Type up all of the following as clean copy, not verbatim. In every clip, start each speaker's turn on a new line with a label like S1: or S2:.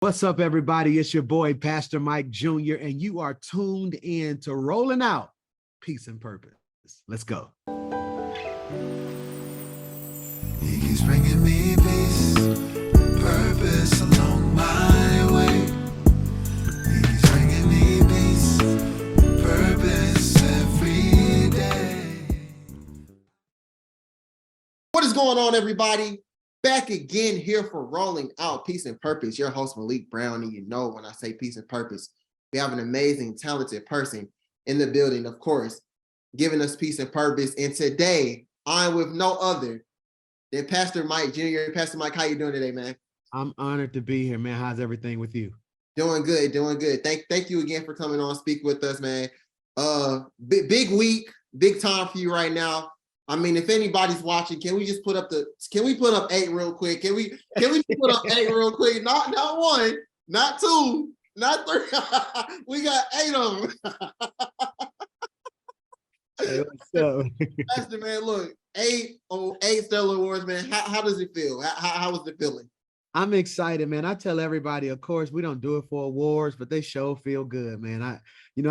S1: What's up, everybody? It's your boy, Pastor Mike Jr., and you are tuned in to Rolling Out Peace and Purpose. Let's go.
S2: He keeps bringing me peace, purpose along my way. He keeps bringing me peace, purpose every day.
S3: What is going on, everybody? Back again here for Rolling Out Peace and Purpose. Your host, Malik Brown, and you know when I say peace and purpose, we have an amazing, talented person in the building, of course, giving us peace and purpose. And today, I'm with no other than Pastor Mike Jr. Pastor Mike, how you doing today, man?
S1: I'm honored to be here, man. How's everything with you?
S3: Doing good, doing good. Thank you again for coming on, speak with us, man. Big week, big time for you right now. I mean, if anybody's watching, can we put up 8 real quick? Can we put up 8 real quick? Not one, not two, not three. We got 8 of them.
S1: Hey, what's up?
S3: Pastor, man, look, 8 Stellar Awards, man. How does it feel? How was the feeling?
S1: I'm excited, man. I tell everybody, of course, we don't do it for awards, but they sure feel good, man. I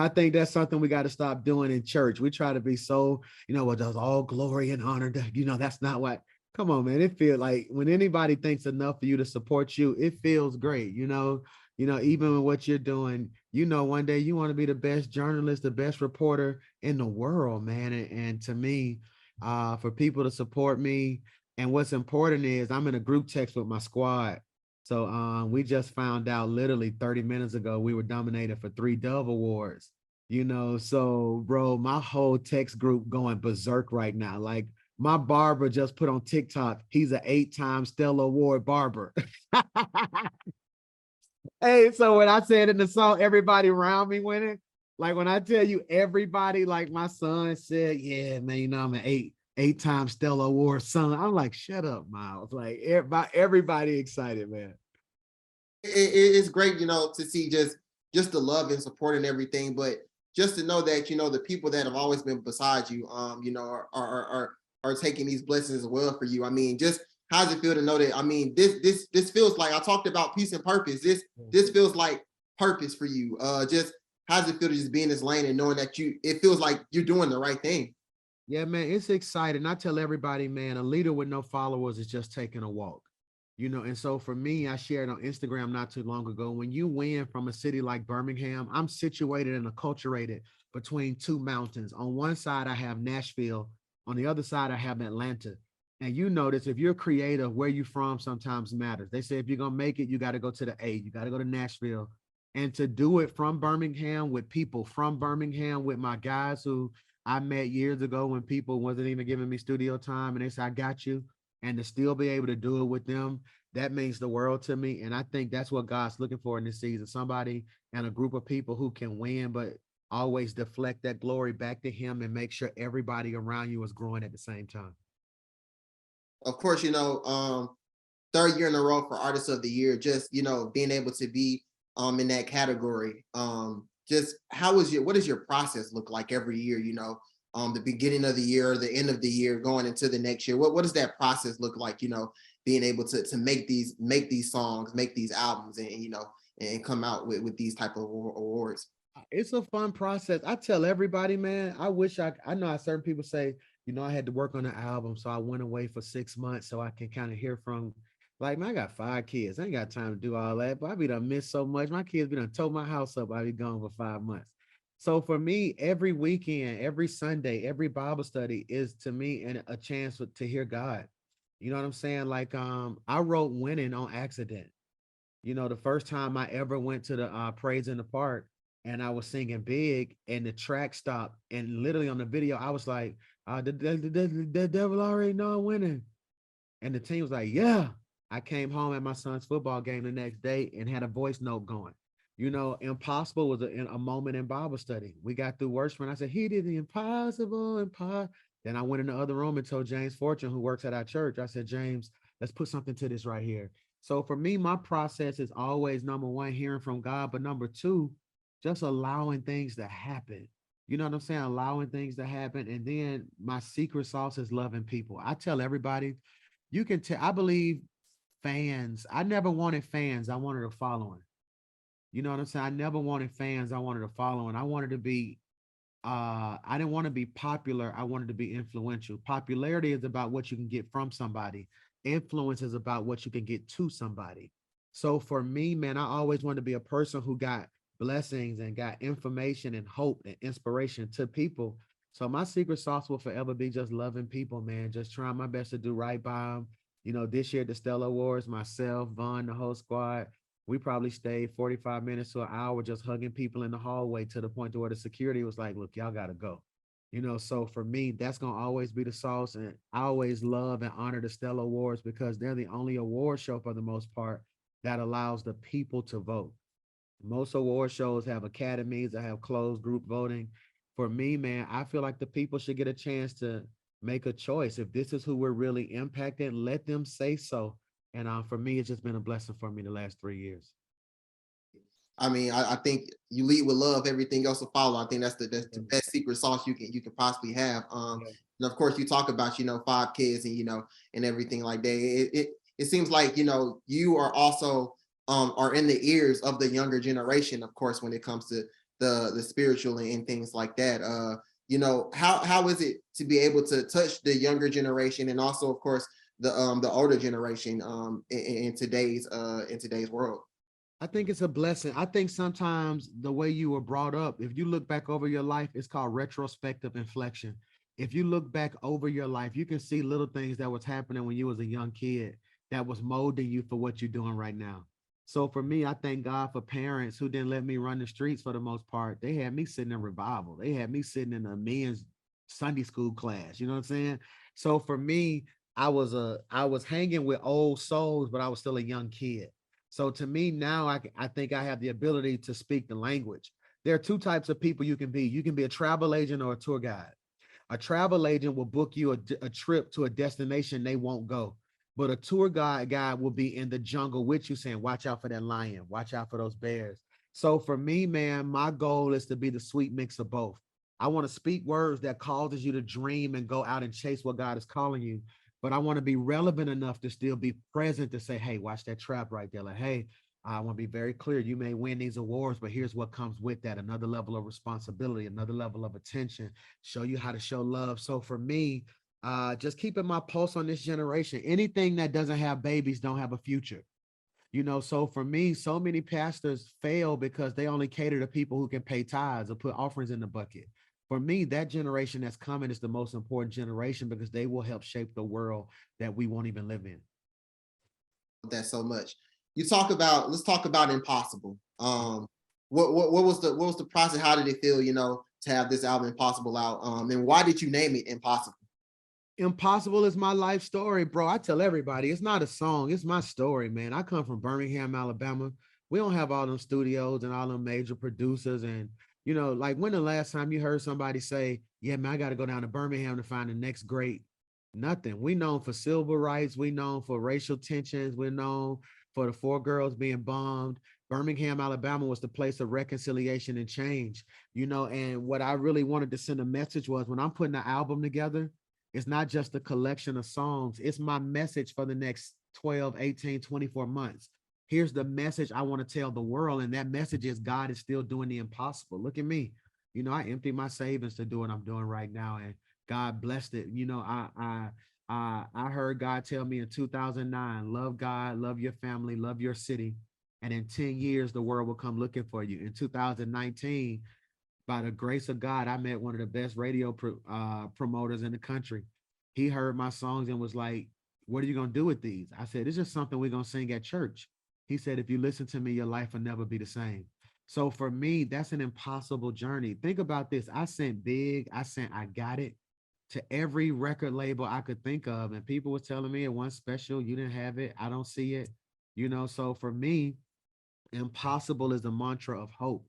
S1: think that's something we got to stop doing in church. We try to be so, does all glory and honor. That's not what. Come on, man. It feels like when anybody thinks enough for you to support you, it feels great. Even with what you're doing, one day you want to be the best journalist, the best reporter in the world, man. And to me, for people to support me. And what's important is I'm in a group text with my squad. So we just found out literally 30 minutes ago, we were nominated for 3 Dove Awards, so bro, my whole text group going berserk right now. Like my barber just put on TikTok, he's an 8-time Stellar Award barber. Hey, so when I said in the song, everybody around me winning, like when I tell you everybody, like my son said, yeah, man, I'm an 8-time Stellar Award son. I'm like, shut up, Miles. Like everybody excited, man.
S3: It's great, to see just the love and support and everything, but just to know that the people that have always been beside you, are taking these blessings as well for you. I mean, just how does it feel to know that? I mean, this feels like I talked about peace and purpose. This feels like purpose for you. Just how does it feel to just be in this lane and knowing that it feels like you're doing the right thing?
S1: Yeah, man, it's exciting. I tell everybody, man, a leader with no followers is just taking a walk. And so for me, I shared on Instagram not too long ago, when you win from a city like Birmingham, I'm situated and acculturated between 2 mountains. On one side, I have Nashville. On the other side, I have Atlanta. And you notice if you're creative, where you from sometimes matters. They say if you're going to make it, you got to go to the A, you got to go to Nashville. And to do it from Birmingham with people from Birmingham, with my guys who I met years ago when people wasn't even giving me studio time, and they said, I got you. And to still be able to do it with them, that means the world to me. And I think that's what God's looking for in this season. Somebody and a group of people who can win, but always deflect that glory back to him and make sure everybody around you is growing at the same time.
S3: Of course, 3rd year in a row for Artist of the Year, just, being able to be in that category. Just what does your process look like every year, the beginning of the year, the end of the year, going into the next year? What does that process look like, being able to make these songs, make these albums, and come out with these type of awards?
S1: It's a fun process. I tell everybody, man, I know certain people say, I had to work on the album, so I went away for 6 months so I can kind of hear from, like, man, I got 5 kids. I ain't got time to do all that, but I be done miss so much. My kids be done tore my house up. I be gone for 5 months. So for me, every weekend, every Sunday, every Bible study is to me a chance to hear God. You know what I'm saying? Like, I wrote Winning on accident. The first time I ever went to the Praise in the Park and I was singing Big and the track stopped, and literally on the video, I was like, the devil already know I'm winning. And the team was like, yeah. I came home at my son's football game the next day and had a voice note going. Impossible was a moment in Bible study. We got through worship and I said, he did the impossible. Then I went in the other room and told James Fortune, who works at our church, I said, James, let's put something to this right here. So for me, my process is always, number one, hearing from God, but number two, just allowing things to happen. You know what I'm saying? Allowing things to happen. And then my secret sauce is loving people. I tell everybody, you can tell, I believe fans. I never wanted fans. I wanted a following. You know what I'm saying? I never wanted fans. I wanted a following. I wanted to be I didn't want to be popular. I wanted to be influential. Popularity is about what you can get from somebody. Influence is about what you can get to somebody. So for me, man, I always wanted to be a person who got blessings and got information and hope and inspiration to people. So my secret sauce will forever be just loving people, man. Just trying my best to do right by them. You know, this year at the Stella Awards, myself, Vaughn, the whole squad, we probably stayed 45 minutes to an hour just hugging people in the hallway to the point to where the security was like, look, y'all gotta go. You know, so for me, that's gonna always be the sauce. And I always love and honor the Stella Awards because they're the only award show for the most part that allows the people to vote. Most award shows have academies that have closed group voting. For me, man, I feel like the people should get a chance to make a choice. If this is who we're really impacting, let them say so. And for me, it's just been a blessing for me the last 3 years.
S3: I mean, I think you lead with love, everything else will follow. I think that's the best secret sauce you can possibly have.
S1: Yeah.
S3: And of course, you talk about 5 kids and and everything like that. It seems like you are also are in the ears of the younger generation, of course, when it comes to the spiritual and things like that. How is it to be able to touch the younger generation and also, of course, the older generation in today's world?
S1: I think it's a blessing. I think sometimes the way you were brought up, if you look back over your life, it's called retrospective inflection. If you look back over your life, you can see little things that was happening when you was a young kid that was molding you for what you're doing right now. So for me, I thank God for parents who didn't let me run the streets for the most part. They had me sitting in revival. They had me sitting in a men's Sunday school class. You know what I'm saying? So for me, I was hanging with old souls, but I was still a young kid. So to me now, I think I have the ability to speak the language. There are two types of people you can be. You can be a travel agent or a tour guide. A travel agent will book you a trip to a destination they won't go. But a tour guide will be in the jungle with you saying, watch out for that lion, watch out for those bears. So for me, man, my goal is to be the sweet mix of both. I want to speak words that causes you to dream and go out and chase what God is calling you. But I want to be relevant enough to still be present to say, hey, watch that trap right there. Like, hey, I want to be very clear. You may win these awards, but here's what comes with that. Another level of responsibility, another level of attention, show you how to show love. So for me, just keeping my pulse on this generation. Anything that doesn't have babies don't have a future. You know, so for me, so many pastors fail because they only cater to people who can pay tithes or put offerings in the bucket. For me, that generation that's coming is the most important generation because they will help shape the world that we won't even live in.
S3: That so much. Let's talk about Impossible. What was the process? How did it feel, to have this album Impossible out? And why did you name it Impossible?
S1: Impossible is my life story, bro. I tell everybody it's not a song, it's my story, man. I come from Birmingham, Alabama. We don't have all them studios and all them major producers. And, like when the last time you heard somebody say, yeah, man, I got to go down to Birmingham to find the next great? Nothing. We known for civil rights. We known for racial tensions. We're known for the 4 girls being bombed. Birmingham, Alabama was the place of reconciliation and change, and what I really wanted to send a message was when I'm putting an album together, it's not just a collection of songs. It's my message for the next 12, 18, 24 months. Here's the message I want to tell the world. And that message is God is still doing the impossible. Look at me. I emptied my savings to do what I'm doing right now. And God blessed it. I heard God tell me in 2009, love God, love your family, love your city. And in 10 years, the world will come looking for you. In 2019, by the grace of God, I met one of the best radio promoters in the country. He heard my songs and was like, what are you going to do with these? I said, it's just something we're going to sing at church. He said, if you listen to me, your life will never be the same. So for me, that's an impossible journey. Think about this. I sent big, I got it to every record label I could think of. And people were telling me it wasn't special. You didn't have it. I don't see it. So for me, impossible is the mantra of hope.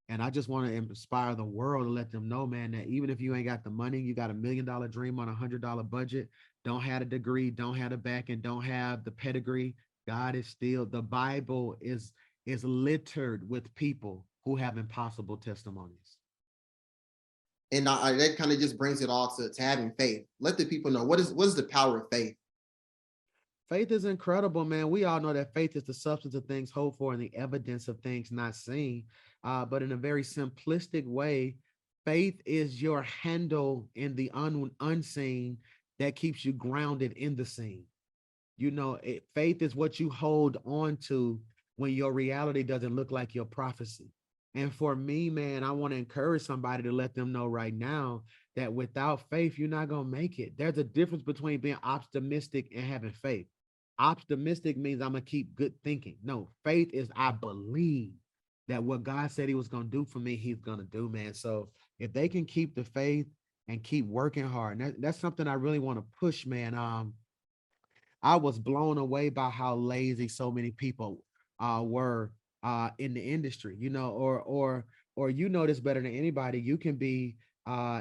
S1: And I just want to inspire the world to let them know, man, that even if you ain't got the money, you got $1 million dream on $100 budget, don't have a degree, don't have the back, and don't have the pedigree. God is still, the Bible is littered with people who have impossible testimonies.
S3: And that kind of just brings it all to having faith. Let the people know what is the power of faith.
S1: Faith is incredible, man. We all know that faith is the substance of things hoped for and the evidence of things not seen. But in a very simplistic way, faith is your handle in the unseen that keeps you grounded in the seen. Faith is what you hold on to when your reality doesn't look like your prophecy. And for me, man, I want to encourage somebody to let them know right now that without faith, you're not going to make it. There's a difference between being optimistic and having faith. Optimistic means I'm going to keep good thinking. No, faith is I believe that what God said he was going to do for me, he's going to do, man. So if they can keep the faith and keep working hard, that's something I really want to push, man. I was blown away by how lazy so many people were in the industry, or you know this better than anybody. You can be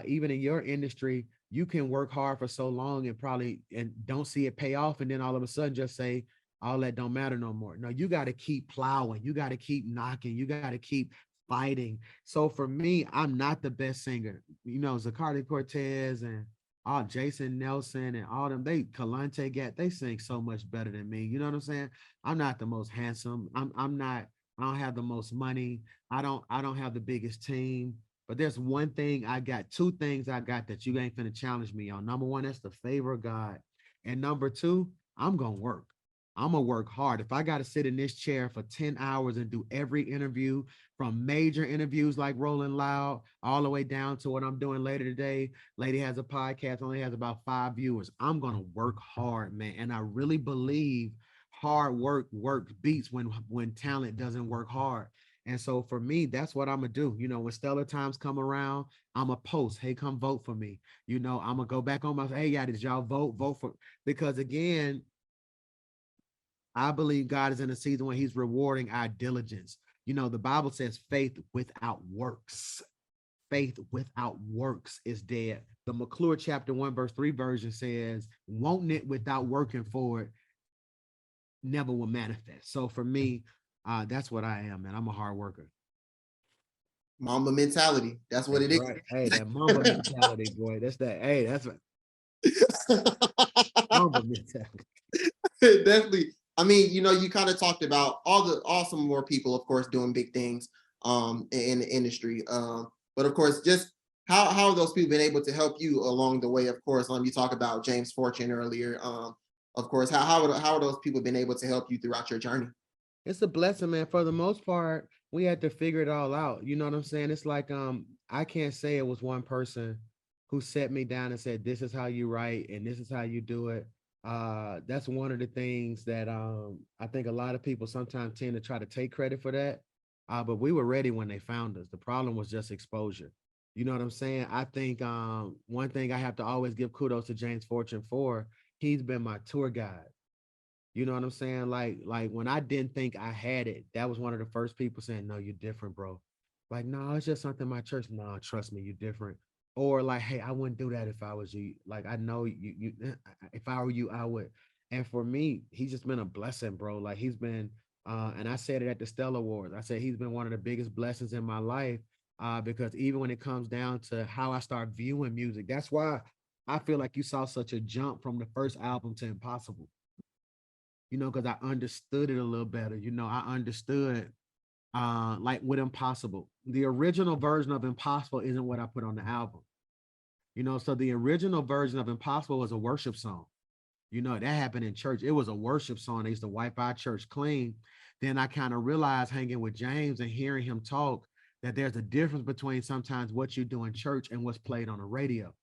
S1: even in your industry, you can work hard for so long and probably and don't see it pay off, and then all of a sudden just say all that don't matter no more. No, you got to keep plowing, you got to keep knocking, you got to keep fighting. So for me, I'm not the best singer. Zacardi Cortez and Jason Nelson and all them, Kalante Gat, they sing so much better than me. You know what I'm saying? I'm not the most handsome. I'm not, I don't have the most money. I don't have the biggest team. But there's one thing I got, two things I got that you ain't finna challenge me on. Number one, that's the favor of God. And number two, I'm gonna work. I'm gonna work hard. If I gotta sit in this chair for 10 hours and do every interview, from major interviews like Rolling Loud all the way down to what I'm doing later today. Lady has a podcast, only has about 5 viewers. I'm gonna work hard, man. And I really believe hard work beats when talent doesn't work hard. And so for me, that's what I'm gonna do. When stellar times come around, I'm gonna post, hey, come vote for me. I'm gonna go back on my, hey, yeah, did y'all vote for, because again, I believe God is in a season when he's rewarding our diligence. The Bible says faith without works. Faith without works is dead. The McClure chapter 1, verse 3 version says, wanting it without working for it never will manifest. So for me, that's what I am, man. I'm a hard worker.
S3: Mamba mentality. That's what it is.
S1: Right. Hey, that Mamba mentality, boy. That's that. Hey, that's what Mamba mentality.
S3: Definitely. I mean, you kind of talked about all some more people, of course, doing big things in the industry. But of course, just how have those people been able to help you along the way? Of course, you talk about James Fortune earlier. Of course, how are those people been able to help you throughout your journey?
S1: It's a blessing, man. For the most part, we had to figure it all out. You know what I'm saying? It's like I can't say it was one person who set me down and said, this is how you write and this is how you do it. That's one of the things that I think a lot of people sometimes tend to try to take credit for that. But we were ready when they found us. The problem was just exposure. You know what I'm saying? I think one thing I have to always give kudos to James Fortune for, he's been my tour guide. You know what I'm saying? Like when I didn't think I had it, that was one of the first people saying, no, you're different, bro. Like, no, it's just something my church. No, trust me, you're different. Or like, hey, I wouldn't do that if I was you. Like, I know you if I were you, I would. And for me, he's just been a blessing, bro. Like he's been, and I said it at the Stellar Awards. I said he's been one of the biggest blessings in my life. Because even when it comes down to how I start viewing music, that's why I feel like you saw such a jump from the first album to Impossible. Because I understood it a little better. I understood like with Impossible. The original version of Impossible isn't what I put on the album. So the original version of Impossible was a worship song. That happened in church. It was a worship song. They used to wipe our church clean. Then I kind of realized hanging with James and hearing him talk that there's a difference between sometimes what you do in church and what's played on the radio.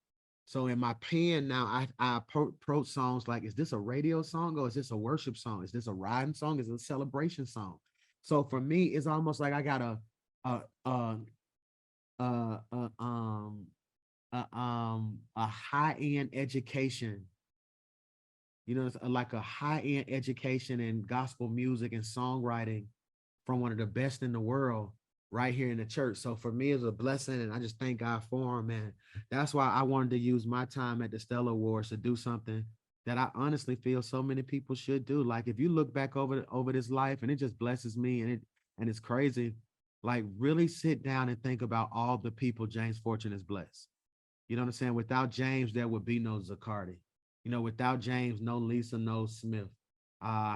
S1: So in my pen now, I approach songs like, is this a radio song or is this a worship song? Is this a riding song? Is it a celebration song? So for me, it's almost like I got a high-end education. It's like a high-end education in gospel music and songwriting from one of the best in the world right here in the church. So for me, it's a blessing, and I just thank God for him, man. That's why I wanted to use my time at the Stellar Awards to do something that I honestly feel so many people should do. Like if you look back over this life, and it just blesses me, and it's crazy. Like really sit down and think about all the people James Fortune has blessed. You know what I'm saying? Without James, there would be no Zacardi. Without James, no Lisa, no Smith.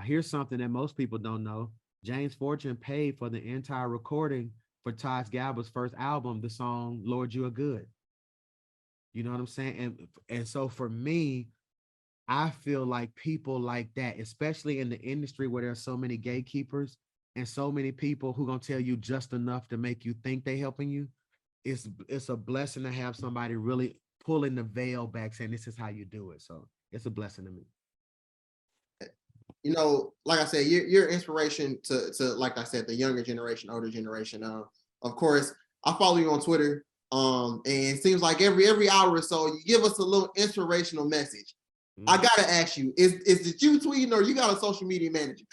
S1: Here's something that most people don't know. James Fortune paid for the entire recording for Todd Gabba's first album, the song Lord You Are Good. You know what I'm saying? And so for me, I feel like people like that, especially in the industry where there's so many gatekeepers and so many people who gonna tell you just enough to make you think they helping you. It's a blessing to have somebody really pulling the veil back, saying this is how you do it. So it's a blessing to me.
S3: You know, like I said, you're inspiration to like I said, the younger generation, older generation. Of course, I follow you on Twitter. And it seems like every hour or so, you give us a little inspirational message. I gotta ask you, is it you tweeting or you got a social media manager?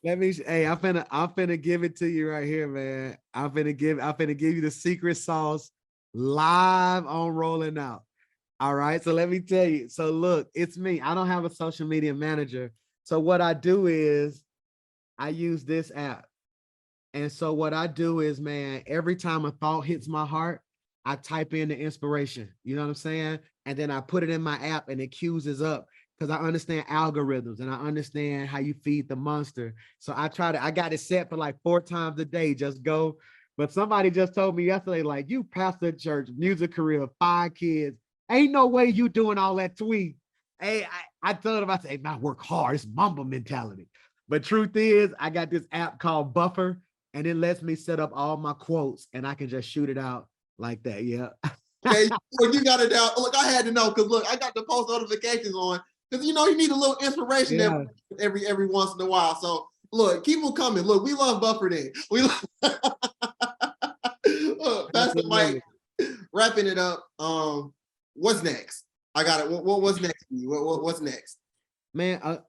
S1: Let me, hey, I'm finna give it to you right here, man. I'm finna give you the secret sauce live on Rolling Out. All right. So let me tell you. So look, it's me. I don't have a social media manager. So what I do is I use this app. And so what I do is, man, every time a thought hits my heart, I type in the inspiration. You know what I'm saying? And then I put it in my app and it cues us up because I understand algorithms and I understand how you feed the monster. So I got it set for like 4 times a day. Just go. But somebody just told me yesterday, like, you pastor church, music career, 5 kids. Ain't no way you doing all that tweet. Hey, I told him, I said, hey, man, I work hard. It's Mamba mentality. But truth is, I got this app called Buffer, and it lets me set up all my quotes, and I can just shoot it out like that. Yeah.
S3: Okay, you got it down. Look, I had to know because look, I got the post notifications on because you know you need a little inspiration every once in a while. So look, keep them coming. Look, we love Buffer then. We love Pastor Mike, wrapping it up. What's next? I got it. What's next? What's next?
S1: Man,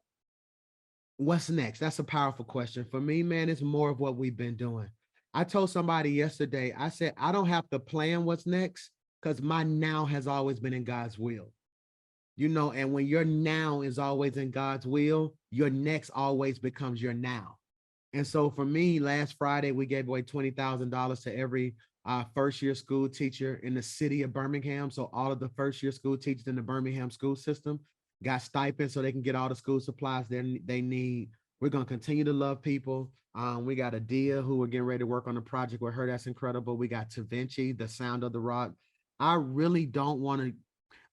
S1: what's next? That's a powerful question. For me, man, it's more of what we've been doing. I told somebody yesterday, I said, I don't have to plan what's next because my now has always been in God's will. You know, and when your now is always in God's will, your next always becomes your now. And so for me, last Friday, we gave away $20,000 to every first year school teacher in the city of Birmingham. So all of the first year school teachers in the Birmingham school system got stipends so they can get all the school supplies they need. We're going to continue to love people. We got Adia, who we're getting ready to work on a project with her. That's incredible. We got Tavinci, the Sound of the Rock. I really don't want to,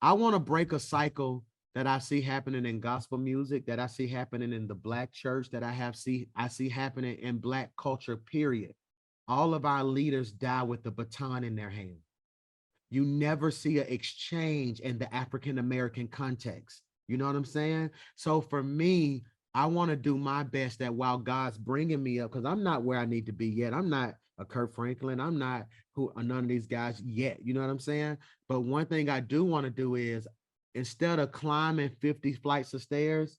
S1: I want to break a cycle that I see happening in gospel music, that I see happening in the Black church, that I see happening in Black culture, period. All of our leaders die with the baton in their hand. You never see an exchange in the African-American context. You know what I'm saying? So for me, I want to do my best that while God's bringing me up, because I'm not where I need to be yet. I'm not a Kirk Franklin. I'm not none of these guys yet. You know what I'm saying? But one thing I do want to do is, instead of climbing 50 flights of stairs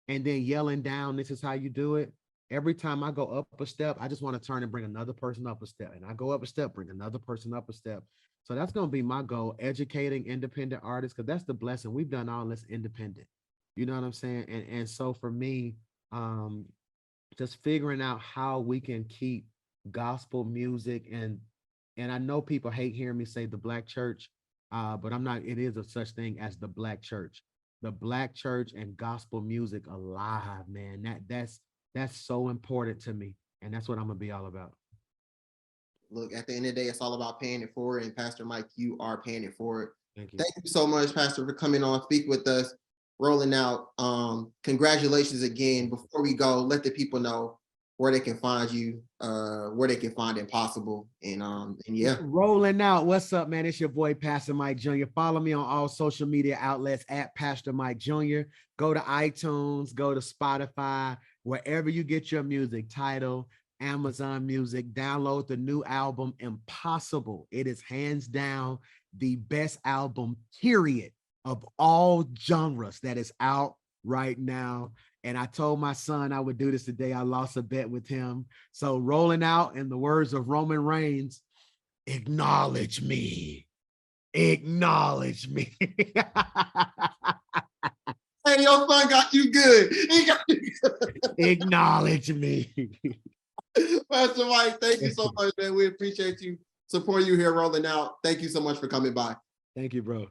S1: and then yelling down, this is how you do it. Every time I go up a step, I just want to turn and bring another person up a step. And I go up a step, bring another person up a step. So that's going to be my goal, educating independent artists, because that's the blessing. We've done all this independent. You know what I'm saying? And so for me, just figuring out how we can keep gospel music, and I know people hate hearing me say the Black church, but I'm not, it is a such thing as the Black church. The Black church and gospel music alive, man. That's so important to me. And that's what I'm gonna be all about.
S3: Look, at the end of the day, it's all about paying it forward. And Pastor Mike, you are paying it forward.
S1: Thank you.
S3: Thank you so much, Pastor, for coming on, speak with us, Rolling Out. Congratulations again. Before we go, let the people know where they can find you, where they can find Impossible. And yeah.
S1: Rolling Out. What's up, man? It's your boy, Pastor Mike Jr. Follow me on all social media outlets at Pastor Mike Jr. Go to iTunes, go to Spotify, wherever you get your music, Tidal, Amazon Music. Download the new album, Impossible. It is hands down the best album, period, of all genres that is out right now. And I told my son I would do this today. I lost a bet with him. So Rolling Out, in the words of Roman Reigns, acknowledge me. Acknowledge me.
S3: Hey, your son got you good. He got you good.
S1: Acknowledge me.
S3: Pastor Mike, thank you so much, man. We appreciate you, support you here, Rolling Out. Thank you so much for coming by.
S1: Thank you, bro.